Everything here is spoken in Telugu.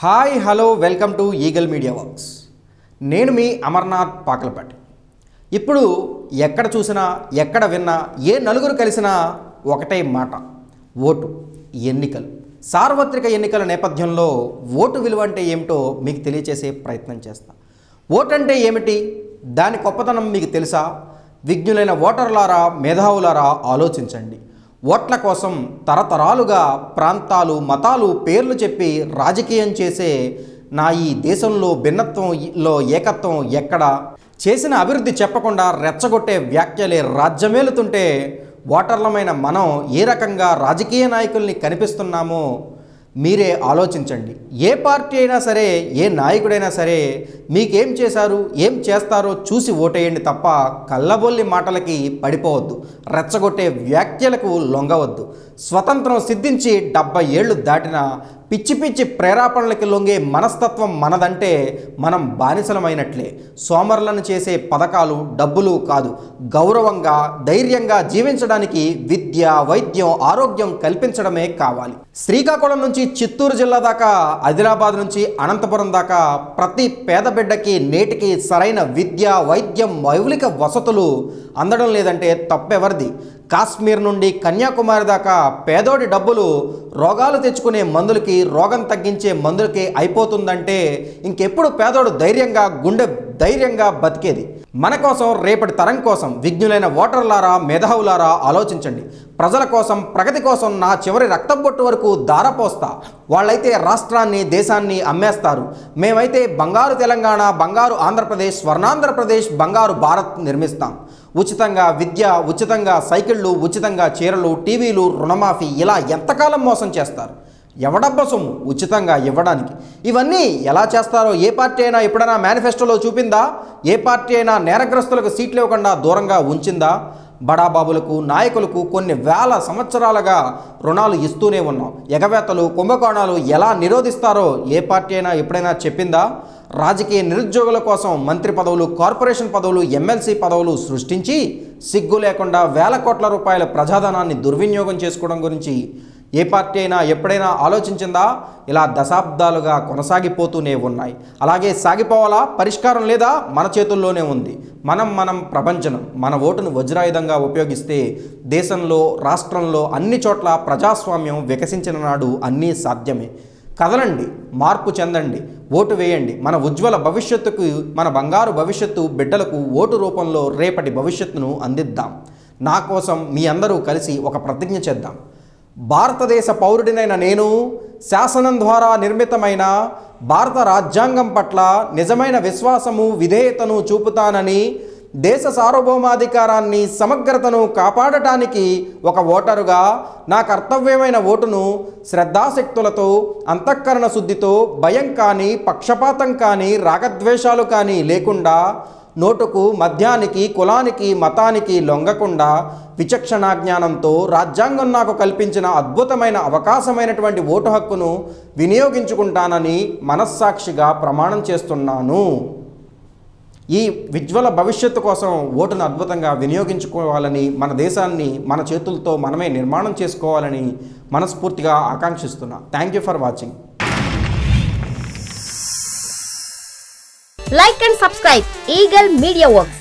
Hi hello welcome to eagle media works. నేను మీ అమర్నాథ్ పాకలపాటి. ఇప్పుడు ఎక్కడ చూసినా ఎక్కడ విన్నా ఏ నలుగురు కలిసినా ఒకటే మాట, ఓటు. ఎన్నికలు, సార్వత్రిక ఎన్నికల నేపథ్యంలో ఓటు విలువ అంటే ఏమిటో మీకు తెలియచేసే ప్రయత్నం చేస్తా. ఓటు అంటే ఏమిటి, దాని గొప్పతనం మీకు తెలుసా? విజ్ఞులైన ఓటర్లారా, మేధావులారా ఆలోచించండి. ఓట్ల కోసం తరతరాలుగా ప్రాంతాలు, మతాలు పేర్లు చెప్పి రాజకీయం చేసే నా ఈ దేశంలో భిన్నత్వంలో ఏకత్వం ఎక్కడ? చేసిన అభివృద్ధి చెప్పకుండా రెచ్చగొట్టే వ్యాఖ్యలే రాజ్యమేలుతుంటే ఓటర్లమైన మనం ఏ రకంగా రాజకీయ నాయకుల్ని కనిపిస్తున్నామో మీరే ఆలోచించండి. ఏ పార్టీ అయినా సరే, ఏ నాయకుడైనా సరే మీకేం చేశారు, ఏం చేస్తారో చూసి ఓటేయండి తప్ప కళ్ళబొల్లి మాటలకి పడిపోవద్దు, రెచ్చగొట్టే వ్యాఖ్యలకు లొంగవద్దు. స్వతంత్రం సిద్ధించి 70 ఏళ్ళు దాటినా పిచ్చి పిచ్చి ప్రేరేపణలకి లొంగే మనస్తత్వం మనదంటే మనం బానిసలమైనట్లే. సోమరులను చేసే పథకాలు డబ్బులు కాదు, గౌరవంగా ధైర్యంగా జీవించడానికి విద్య, వైద్యం, ఆరోగ్యం కల్పించడమే కావాలి. శ్రీకాకుళం నుంచి చిత్తూరు జిల్లా దాకా, ఆదిలాబాద్ నుంచి అనంతపురం దాకా ప్రతి పేద బిడ్డకి నేటికి సరైన విద్య, వైద్యం, మౌలిక వసతులు అందడం లేదంటే తప్పెవరిది? కాశ్మీర్ నుండి కన్యాకుమారి దాకా పేదోడి డబ్బులు రోగాలు తెచ్చుకునే మందులకి, రోగం తగ్గించే మందులకి అయిపోతుందంటే ఇంకెప్పుడు పేదోడు గుండె ధైర్యంగా బతికేది? మన కోసం, రేపటి తరం కోసం విజ్ఞులైన ఓటర్లారా, మేధావులారా ఆలోచించండి. ప్రజల కోసం, ప్రగతి కోసం నా చివరి రక్తబొట్టు వరకు ధారపోస్తా. వాళ్ళైతే రాష్ట్రాన్ని, దేశాన్ని అమ్మేస్తారు. మేమైతే బంగారు తెలంగాణ, బంగారు ఆంధ్రప్రదేశ్, స్వర్ణాంధ్రప్రదేశ్, బంగారు భారత్ నిర్మిస్తాం. ఉచితంగా విద్య, ఉచితంగా సైకిళ్ళు, ఉచితంగా చీరలు, టీవీలు, రుణమాఫీ, ఇలా ఎంతకాలం మోసం చేస్తారు? ఎవడబ్బ సొమ్ము ఉచితంగా ఇవ్వడానికి? ఇవన్నీ ఎలా చేస్తారో ఏ పార్టీ అయినా ఎప్పుడైనా మేనిఫెస్టోలో చూపిందా? ఏ పార్టీ అయినా నేరగ్రస్తులకు సీట్లు ఇవ్వకుండా దూరంగా ఉంచిందా? బడాబాబులకు, నాయకులకు కొన్ని వేల సంవత్సరాలుగా రుణాలు ఇస్తూనే ఉన్నాం. ఎగవేతలు, కుంభకోణాలు ఎలా నిరోధిస్తారో ఏ పార్టీ అయినా ఎప్పుడైనా చెప్పిందా? రాజకీయ నిరుద్యోగుల కోసం మంత్రి పదవులు, కార్పొరేషన్ పదవులు, ఎమ్మెల్సీ పదవులు సృష్టించి సిగ్గు లేకుండా వేల కోట్ల రూపాయల ప్రజాధనాన్ని దుర్వినియోగం చేసుకోవడం గురించి ఏ పార్టీ అయినా ఎప్పుడైనా ఆలోచించిందా? ఇలా దశాబ్దాలుగా కొనసాగిపోతూనే ఉన్నాయి. అలాగే సాగిపోవాలా? పరిష్కారం లేదా? మన చేతుల్లోనే ఉంది. మనం ప్రపంచం. మన ఓటును వజ్రాయుధంగా ఉపయోగిస్తే దేశంలో, రాష్ట్రంలో అన్ని చోట్ల ప్రజాస్వామ్యం వికసించిన నాడు అన్నీ సాధ్యమే. కదలండి, మార్పు చెందండి, ఓటు వేయండి. మన ఉజ్వల భవిష్యత్తుకు, మన బంగారు భవిష్యత్తు బిడ్డలకు ఓటు రూపంలో రేపటి భవిష్యత్తును అందిద్దాం. నా కోసం మీ అందరూ కలిసి ఒక ప్రతిజ్ఞ చేద్దాం. భారతదేశ పౌరుడినైన నేను శాసనం ద్వారా నిర్మితమైన భారత రాజ్యాంగం పట్ల నిజమైన విశ్వాసము, విధేయతను చూపుతానని, దేశ సార్వభౌమాధికారాన్ని, సమగ్రతను కాపాడటానికి ఒక ఓటరుగా నా కర్తవ్యమైన ఓటును శ్రద్ధాశక్తులతో, అంతఃకరణ శుద్ధితో, భయం కానీ, పక్షపాతం కానీ, రాగద్వేషాలు కానీ లేకుండా, నోటుకు, మద్యానికి, కులానికి, మతానికి లొంగకుండా విచక్షణాజ్ఞానంతో రాజ్యాంగం నాకు కల్పించిన అద్భుతమైన అవకాశమైనటువంటి ఓటు హక్కును వినియోగించుకుంటానని మనస్సాక్షిగా ప్రమాణం చేస్తున్నాను. ఈ ఉజ్వల భవిష్యత్తు కోసం ఓటును అద్భుతంగా వినియోగించుకోవాలని, మన దేశాన్ని మన చేతులతో మనమే నిర్మాణం చేసుకోవాలని మనస్ఫూర్తిగా ఆకాంక్షిస్తున్నా. Thank you for watching. Like and subscribe Eagle Media Works.